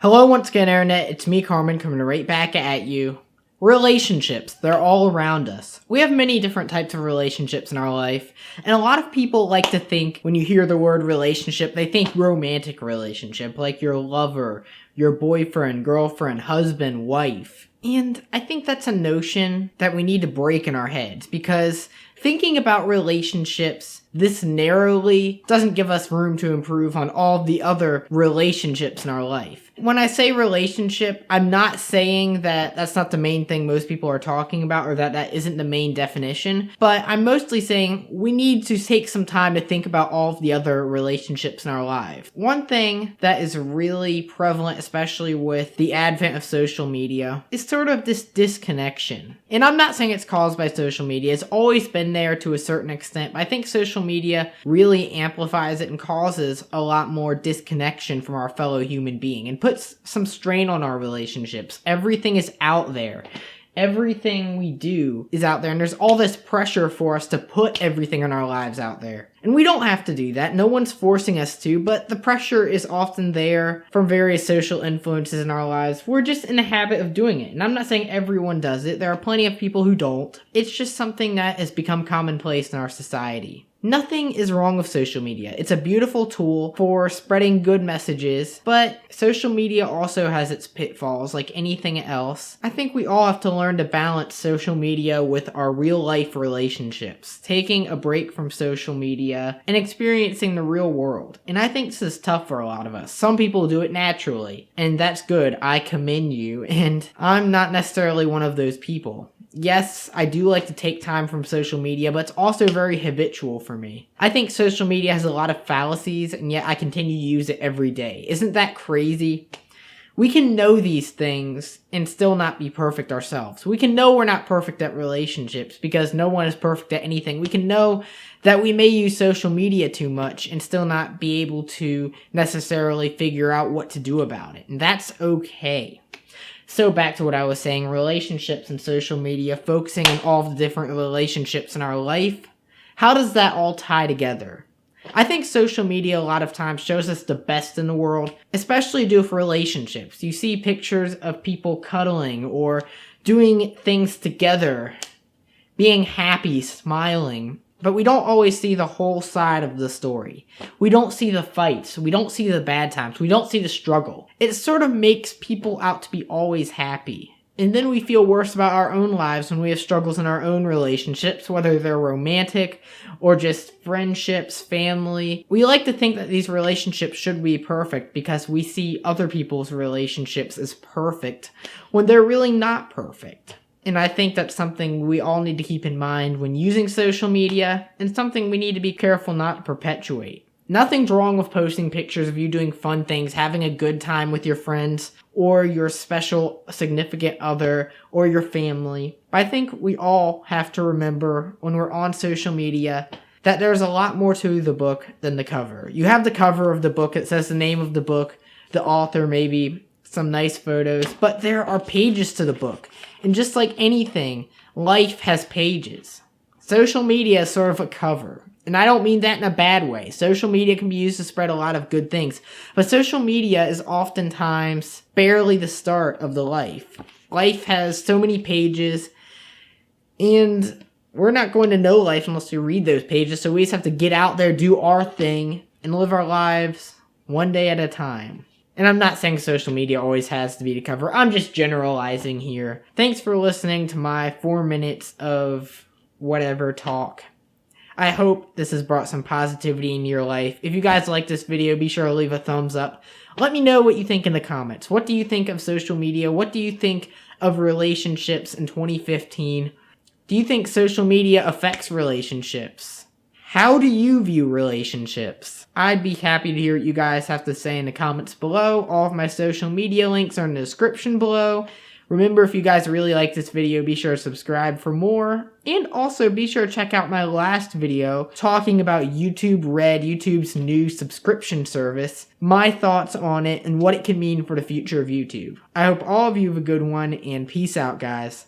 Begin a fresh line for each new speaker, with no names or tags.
Hello once again, Internet. It's me, Carmen, coming right back at you. Relationships, they're all around us. We have many different types of relationships in our life, and a lot of people like to think, when you hear the word relationship, they think romantic relationship, like your lover, your boyfriend, girlfriend, husband, wife. And I think that's a notion that we need to break in our heads, because thinking about relationships this narrowly doesn't give us room to improve on all the other relationships in our life. When I say relationship, I'm not saying that that's not the main thing most people are talking about or that that isn't the main definition, but I'm mostly saying we need to take some time to think about all of the other relationships in our lives. One thing that is really prevalent, especially with the advent of social media, is sort of this disconnection. And I'm not saying it's caused by social media. It's always been there to a certain extent, but I think social media really amplifies it and causes a lot more disconnection from our fellow human being and puts some strain on our relationships. Everything is out there. Everything we do is out there, and there's all this pressure for us to put everything in our lives out there. And we don't have to do that. No one's forcing us to, but the pressure is often there from various social influences in our lives. We're just in the habit of doing it. And I'm not saying everyone does it. There are plenty of people who don't. It's just something that has become commonplace in our society. Nothing is wrong with social media. It's a beautiful tool for spreading good messages, but social media also has its pitfalls like anything else. I think we all have to learn to balance social media with our real life relationships, taking a break from social media and experiencing the real world. And I think this is tough for a lot of us. Some people do it naturally, and that's good. I commend you, and I'm not necessarily one of those people. Yes, I do like to take time from social media, but it's also very habitual for me. I think social media has a lot of fallacies, and yet I continue to use it every day. Isn't that crazy? We can know these things and still not be perfect ourselves. We can know we're not perfect at relationships because no one is perfect at anything. We can know that we may use social media too much and still not be able to necessarily figure out what to do about it. And that's okay. So back to what I was saying, relationships and social media, focusing on all the different relationships in our life. How does that all tie together? I think social media a lot of times shows us the best in the world, especially due for relationships. You see pictures of people cuddling or doing things together, being happy, smiling. But we don't always see the whole side of the story. We don't see the fights. We don't see the bad times. We don't see the struggle. It sort of makes people out to be always happy. And then we feel worse about our own lives when we have struggles in our own relationships, whether they're romantic or just friendships, family. We like to think that these relationships should be perfect because we see other people's relationships as perfect when they're really not perfect. And I think that's something we all need to keep in mind when using social media, and something we need to be careful not to perpetuate. Nothing's wrong with posting pictures of you doing fun things, having a good time with your friends, or your special significant other, or your family. But I think we all have to remember when we're on social media that there's a lot more to the book than the cover. You have the cover of the book, it says the name of the book, the author, maybe some nice photos, but there are pages to the book. And just like anything, life has pages. Social media is sort of a cover. And I don't mean that in a bad way. Social media can be used to spread a lot of good things. But social media is oftentimes barely the start of the life. Life has so many pages, and we're not going to know life unless we read those pages. So we just have to get out there, do our thing, and live our lives one day at a time. And I'm not saying social media always has to be the cover. I'm just generalizing here. Thanks for listening to my 4 minutes of whatever talk. I hope this has brought some positivity into your life. If you guys like this video, be sure to leave a thumbs up. Let me know what you think in the comments. What do you think of social media? What do you think of relationships in 2015? Do you think social media affects relationships? How do you view relationships? I'd be happy to hear what you guys have to say in the comments below. All of my social media links are in the description below. Remember, if you guys really like this video, be sure to subscribe for more. And also be sure to check out my last video talking about YouTube Red, YouTube's new subscription service, my thoughts on it, and what it can mean for the future of YouTube. I hope all of you have a good one, and peace out, guys.